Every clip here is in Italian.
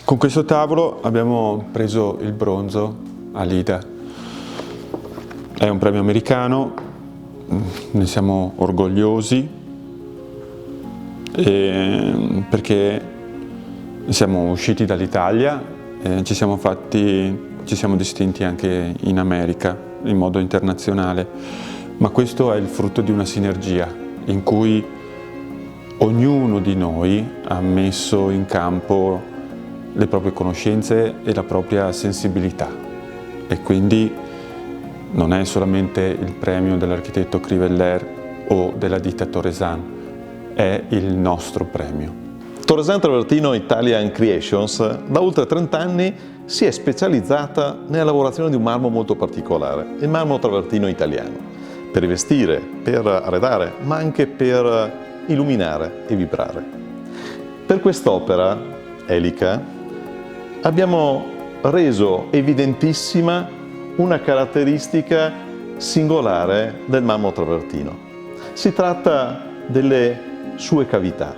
Con questo tavolo abbiamo preso il bronzo all'IDA. È un premio americano, ne siamo orgogliosi perché siamo usciti dall'Italia, ci siamo distinti anche in America in modo internazionale, ma questo è il frutto di una sinergia in cui ognuno di noi ha messo in campo le proprie conoscenze e la propria sensibilità, e quindi non è solamente il premio dell'architetto Criveller o della ditta Torresan, è il nostro premio. Torresan Travertino Italian Creations da oltre 30 anni si è specializzata nella lavorazione di un marmo molto particolare, il marmo travertino italiano, per rivestire, per arredare, ma anche per illuminare e vibrare. Per quest'opera, Elica, abbiamo reso evidentissima una caratteristica singolare del marmo travertino. Si tratta delle sue cavità.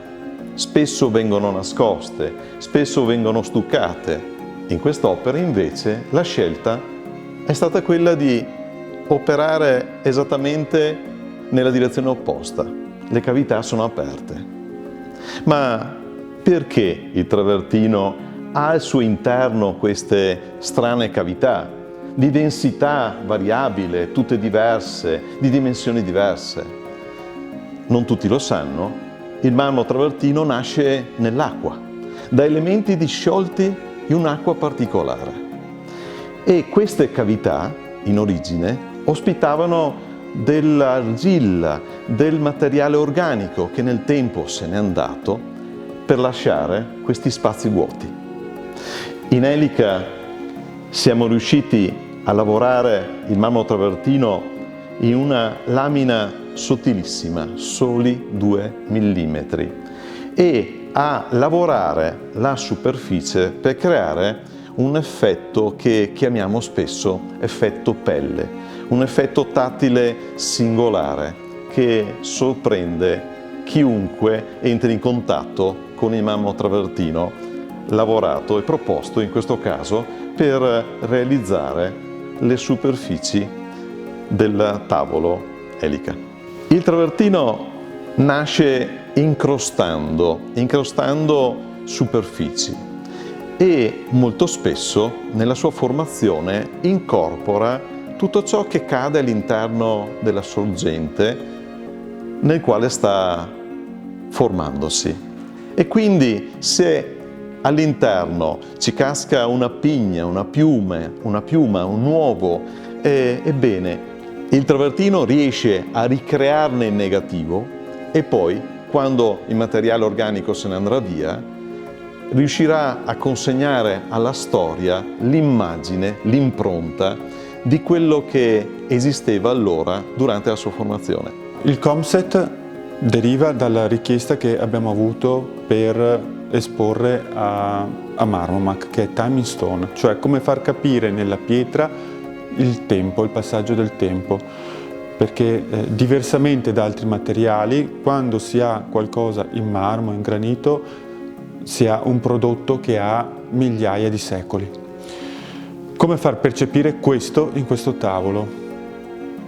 Spesso vengono nascoste, spesso vengono stuccate. In quest'opera invece la scelta è stata quella di operare esattamente nella direzione opposta. Le cavità sono aperte. Ma perché il travertino ha al suo interno queste strane cavità di densità variabile, tutte diverse, di dimensioni diverse? Non tutti lo sanno, il marmo travertino nasce nell'acqua, da elementi disciolti in un'acqua particolare. E queste cavità, in origine, ospitavano dell'argilla, del materiale organico che nel tempo se n'è andato per lasciare questi spazi vuoti. In Elica siamo riusciti a lavorare il marmo travertino in una lamina sottilissima, soli 2 mm, e a lavorare la superficie per creare un effetto che chiamiamo spesso effetto pelle, un effetto tattile singolare che sorprende chiunque entri in contatto con il marmo travertino lavorato e proposto in questo caso per realizzare le superfici del tavolo Elica. Il travertino nasce incrostando superfici e molto spesso nella sua formazione incorpora tutto ciò che cade all'interno della sorgente nel quale sta formandosi. E quindi se all'interno ci casca una pigna, una piuma, un uovo, ebbene, il travertino riesce a ricrearne il negativo e poi, quando il materiale organico se ne andrà via, riuscirà a consegnare alla storia l'immagine, l'impronta di quello che esisteva allora durante la sua formazione. Il concept deriva dalla richiesta che abbiamo avuto per esporre a Marmomac, che è Time in Stone, cioè come far capire nella pietra il tempo, il passaggio del tempo, perché diversamente da altri materiali, quando si ha qualcosa in marmo, in granito, si ha un prodotto che ha migliaia di secoli. Come far percepire questo in questo tavolo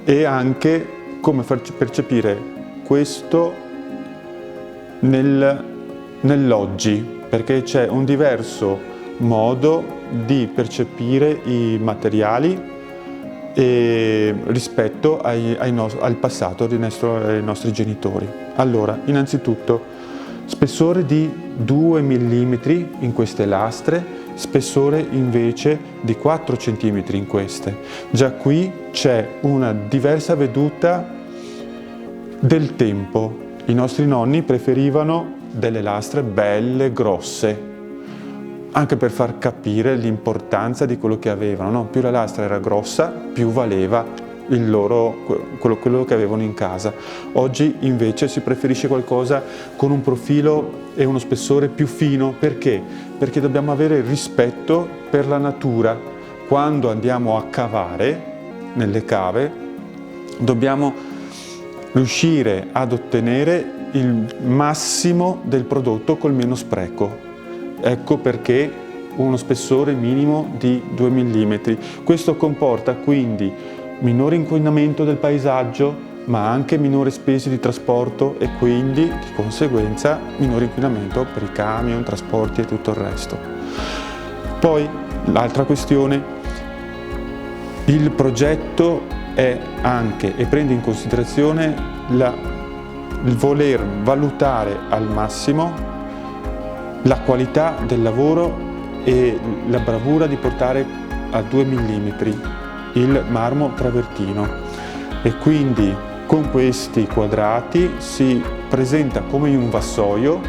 e anche come far percepire questo nell'oggi, perché c'è un diverso modo di percepire i materiali rispetto al passato dei nostri genitori. Allora, innanzitutto, spessore di 2 mm in queste lastre, spessore invece di 4 cm in queste. Già qui c'è una diversa veduta del tempo. I nostri nonni preferivano delle lastre belle, grosse, anche per far capire l'importanza di quello che avevano, no? Più la lastra era grossa, più valeva quello che avevano in casa. Oggi invece si preferisce qualcosa con un profilo e uno spessore più fino. Perché? Perché dobbiamo avere rispetto per la natura. Quando andiamo a cavare nelle cave, dobbiamo riuscire ad ottenere il massimo del prodotto col meno spreco. Ecco perché uno spessore minimo di 2 mm. Questo comporta quindi minore inquinamento del paesaggio, ma anche minore spese di trasporto e quindi di conseguenza minore inquinamento per i camion, trasporti e tutto il resto. Poi l'altra questione, il progetto è anche e prende in considerazione il voler valutare al massimo la qualità del lavoro e la bravura di portare a 2 mm il marmo travertino, e quindi con questi quadrati si presenta come in un vassoio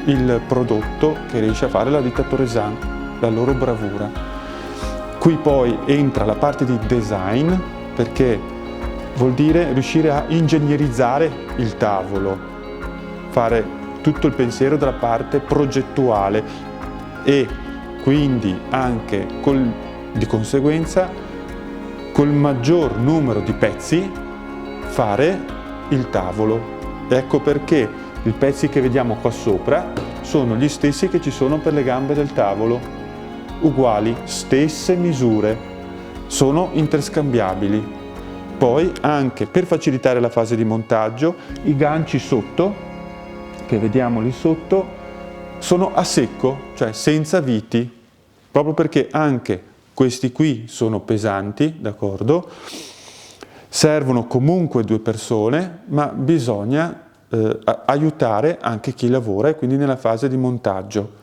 il prodotto che riesce a fare la ditta Toresan, la loro bravura. Qui poi entra la parte di design, perché vuol dire riuscire a ingegnerizzare il tavolo, fare tutto il pensiero della parte progettuale e quindi anche di conseguenza col maggior numero di pezzi fare il tavolo. Ecco perché i pezzi che vediamo qua sopra sono gli stessi che ci sono per le gambe del tavolo, uguali, stesse misure, sono interscambiabili. Poi anche per facilitare la fase di montaggio, i ganci sotto, che vediamo lì sotto, sono a secco, cioè senza viti, proprio perché anche questi qui sono pesanti, d'accordo? Servono comunque 2 persone, ma bisogna aiutare anche chi lavora e quindi nella fase di montaggio.